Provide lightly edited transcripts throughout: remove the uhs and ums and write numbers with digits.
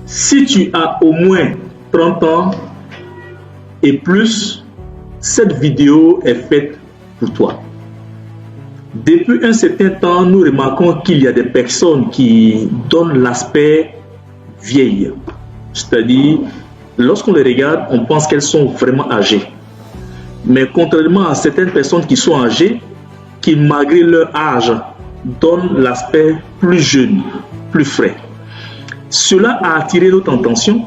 Si tu as au moins 30 ans et plus, cette vidéo est faite pour toi. Depuis un certain temps, nous remarquons qu'il y a des personnes qui donnent l'aspect vieille. C'est-à-dire, lorsqu'on les regarde, on pense qu'elles sont vraiment âgées. Mais contrairement à certaines personnes qui sont âgées, qui malgré leur âge, donnent l'aspect plus jeune, plus frais. Cela a attiré notre attention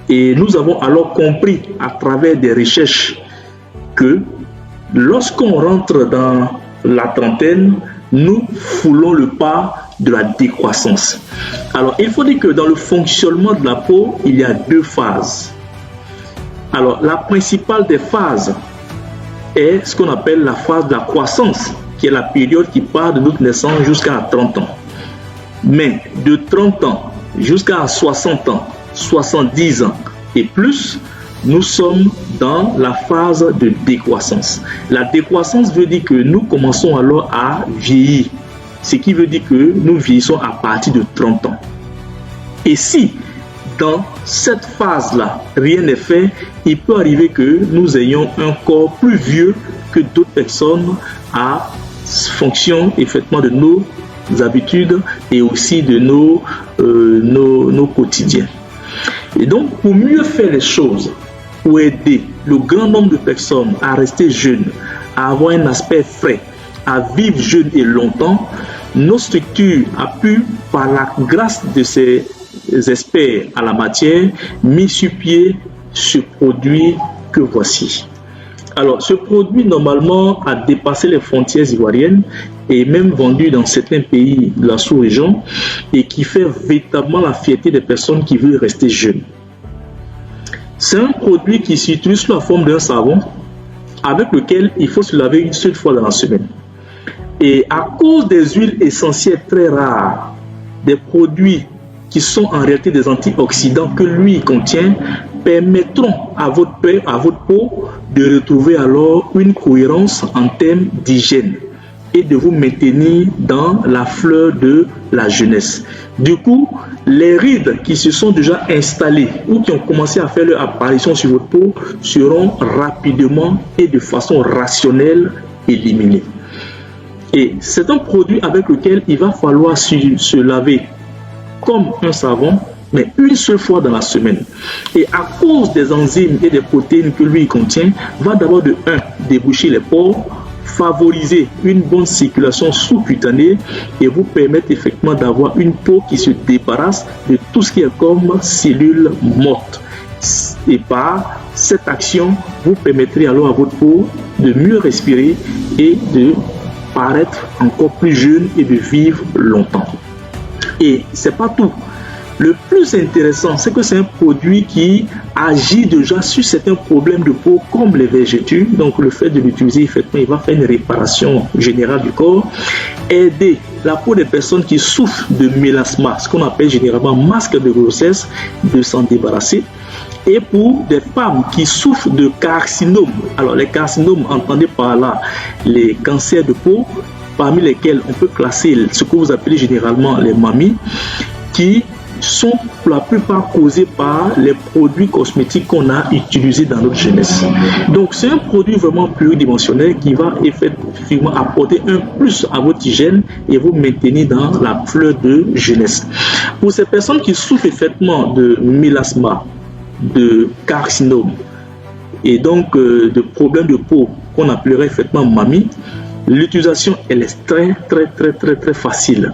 et nous avons alors compris à travers des recherches que lorsqu'on rentre dans la trentaine, nous foulons le pas de la décroissance. Alors, il faut dire que dans le fonctionnement de la peau, il y a deux phases. Alors, la principale des phases est ce qu'on appelle la phase de la croissance, qui est la période qui part de notre naissance jusqu'à 30 ans. Mais de 30 ans jusqu'à 60 ans, 70 ans et plus, nous sommes dans la phase de décroissance. La décroissance veut dire que nous commençons alors à vieillir, ce qui veut dire que nous vieillissons à partir de 30 ans. Et si dans cette phase-là, rien n'est fait, il peut arriver que nous ayons un corps plus vieux que d'autres personnes à fonction effectivement de nos habitudes et aussi de nos quotidiens. Et donc, pour mieux faire les choses, pour aider le grand nombre de personnes à rester jeunes, à avoir un aspect frais, à vivre jeune et longtemps, nos structures a pu, par la grâce de ces experts à la matière, mis sur pied ce produit que voici. Alors, ce produit, normalement, a dépassé les frontières ivoiriennes et même vendu dans certains pays de la sous-région et qui fait véritablement la fierté des personnes qui veulent rester jeunes. C'est un produit qui s'utilise sous la forme d'un savon avec lequel il faut se laver une seule fois dans la semaine. Et à cause des huiles essentielles très rares, des produits qui sont en réalité des antioxydants que lui contient, permettront à votre peau de retrouver alors une cohérence en termes d'hygiène et de vous maintenir dans la fleur de la jeunesse. Du coup, les rides qui se sont déjà installées ou qui ont commencé à faire leur apparition sur votre peau seront rapidement et de façon rationnelle éliminées. Et c'est un produit avec lequel il va falloir se laver comme un savon, mais une seule fois dans la semaine. Et à cause des enzymes et des protéines que lui contient, va d'abord de 1, déboucher les pores, favoriser une bonne circulation sous-cutanée et vous permettre effectivement d'avoir une peau qui se débarrasse de tout ce qui est comme cellules mortes. Et par cette action, vous permettrez alors à votre peau de mieux respirer et de paraître encore plus jeune et de vivre longtemps. Et c'est pas tout. Le plus intéressant, c'est que c'est un produit qui agit déjà sur certains problèmes de peau comme les vergetures. Donc le fait de l'utiliser, effectivement, il va faire une réparation générale du corps, aider la peau des personnes qui souffrent de mélasma, ce qu'on appelle généralement masque de grossesse, de s'en débarrasser. Et pour des femmes qui souffrent de carcinomes, alors les carcinomes, entendez par là les cancers de peau, parmi lesquels on peut classer ce que vous appelez généralement les mamies, qui sont pour la plupart causés par les produits cosmétiques qu'on a utilisés dans notre jeunesse. Donc c'est un produit vraiment pluridimensionnel qui va effectivement apporter un plus à votre hygiène et vous maintenir dans la fleur de jeunesse. Pour ces personnes qui souffrent effectivement de mélasma, de carcinome et donc de problèmes de peau qu'on appellerait effectivement mamie, l'utilisation elle est très facile.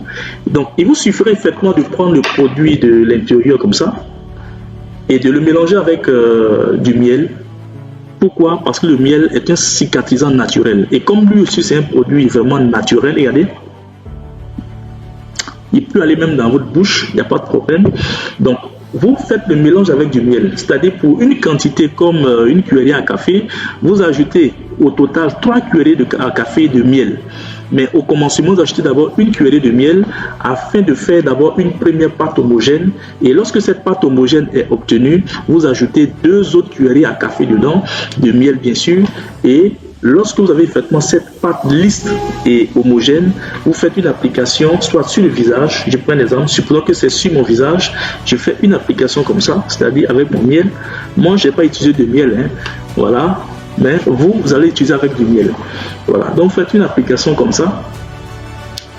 Donc il vous suffirait effectivement de prendre le produit de l'intérieur comme ça et de le mélanger avec du miel. Pourquoi? Parce que le miel est un cicatrisant naturel et comme lui aussi c'est un produit vraiment naturel, regardez, il peut aller même dans votre bouche, il n'y a pas de problème. Donc vous faites le mélange avec du miel, c'est-à-dire pour une quantité comme une cuillère à café, vous ajoutez au total 3 cuillerées à café de miel. Mais au commencement, vous achetez d'abord une cuillerée de miel afin de faire d'abord une première pâte homogène. Et lorsque cette pâte homogène est obtenue, vous ajoutez 2 autres cuillerées à café dedans, de miel bien sûr, et Lorsque vous avez effectivement cette pâte lisse et homogène, vous faites une application soit sur le visage. Je prends un exemple, supposons que c'est sur mon visage, je fais une application comme ça, c'est-à-dire avec mon miel. Moi, je n'ai pas utilisé de miel, hein. Voilà, mais vous allez utiliser avec du miel. Voilà, donc faites une application comme ça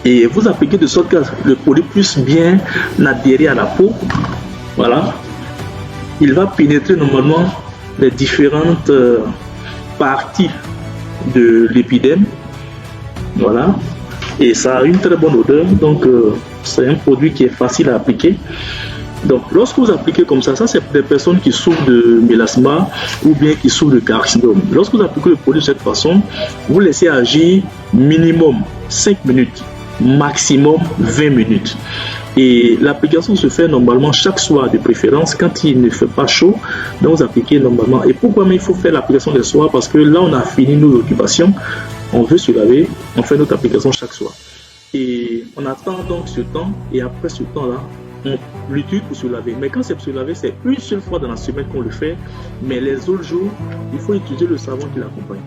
et vous appliquez de sorte que le produit puisse bien adhérer à la peau. Voilà, il va pénétrer normalement les différentes parties de l'épiderme. Voilà, et ça a une très bonne odeur, donc c'est un produit qui est facile à appliquer. Donc lorsque vous appliquez comme ça c'est pour des personnes qui souffrent de mélasma ou bien qui souffrent de carcinome. Lorsque vous appliquez le produit de cette façon, vous laissez agir minimum 5 minutes, maximum 20 minutes. Et l'application se fait normalement chaque soir de préférence quand il ne fait pas chaud. Donc vous appliquez normalement. Et pourquoi il faut faire l'application le soir? Parce que là on a fini nos occupations, on veut se laver, on fait notre application chaque soir. Et on attend donc ce temps et après ce temps-là, on l'utilise pour se laver. Mais quand c'est pour se laver, c'est une seule fois dans la semaine qu'on le fait. Mais les autres jours, il faut utiliser le savon qui l'accompagne.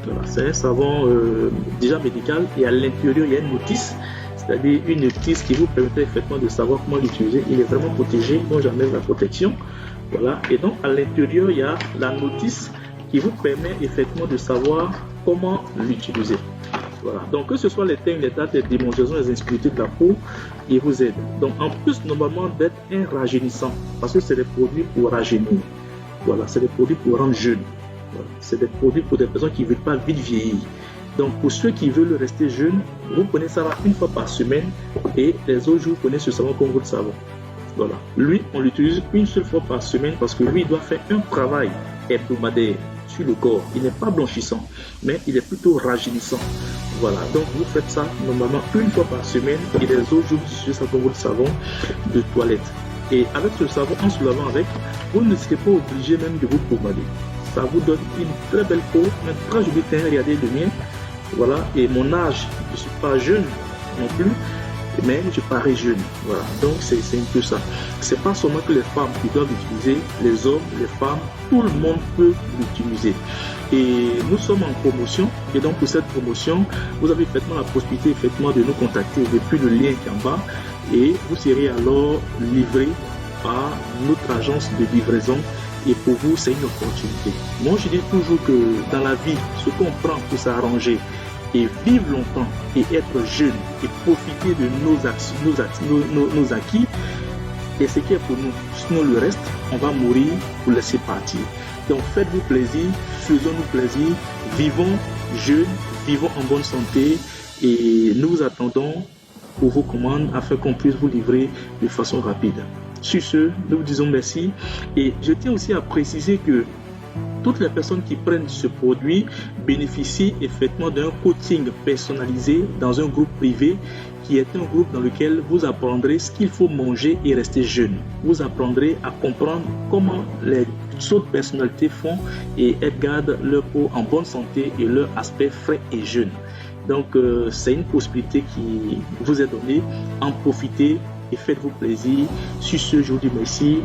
Voilà, c'est un savon déjà médical et à l'intérieur il y a une notice, c'est-à-dire une notice qui vous permet effectivement de savoir comment l'utiliser. Il est vraiment protégé, donc j'amène la protection. Voilà, et donc à l'intérieur il y a la notice qui vous permet effectivement de savoir comment l'utiliser. Voilà, donc que ce soit les thèmes, les dates, les démonstrations, les impurités de la peau, ils vous aident. Donc en plus normalement d'être un rajeunissant, parce que c'est des produits pour rajeunir. Voilà, c'est des produits pour rendre jeune. Voilà, c'est des produits pour des personnes qui ne veulent pas vite vieillir. Donc pour ceux qui veulent rester jeunes, vous prenez ça une fois par semaine et les autres jours, vous prenez ce savon comme votre savon. Voilà, lui on l'utilise une seule fois par semaine parce que lui il doit faire un travail hebdomadaire sur le corps. Il n'est pas blanchissant, mais il est plutôt rajeunissant. Voilà, donc vous faites ça normalement une fois par semaine et les autres jours, vous utilisez ça comme votre savon de toilette. Et avec ce savon, en se lavant avec, vous ne serez pas obligé même de vous pommader. Ça vous donne une très belle peau, un très joli teint. Regardez le mien. Voilà, et mon âge, je ne suis pas jeune non plus, mais je parais jeune. Voilà, donc c'est un peu ça. C'est pas seulement que les femmes qui doivent l'utiliser, les hommes, les femmes, tout le monde peut l'utiliser. Et nous sommes en promotion, et donc pour cette promotion, vous avez effectivement la possibilité effectivement de nous contacter depuis le lien qui est en bas, et vous serez alors livré par notre agence de livraison. Et pour vous, c'est une opportunité. Moi, je dis toujours que dans la vie, ce qu'on prend pour s'arranger et vivre longtemps et être jeune et profiter de nos acquis, et ce qui est pour nous. Sinon, le reste, on va mourir pour laisser partir. Donc, faites-vous plaisir, faisons-nous plaisir, vivons jeunes, vivons en bonne santé et nous vous attendons pour vos commandes afin qu'on puisse vous livrer de façon rapide. Sur ce, nous vous disons merci et je tiens aussi à préciser que toutes les personnes qui prennent ce produit bénéficient effectivement d'un coaching personnalisé dans un groupe privé qui est un groupe dans lequel vous apprendrez ce qu'il faut manger et rester jeune. Vous apprendrez à comprendre comment les autres personnalités font et elles gardent leur peau en bonne santé et leur aspect frais et jeune. Donc c'est une possibilité qui vous est donnée. En profitez et faites-vous plaisir. Sur ce, je vous dis merci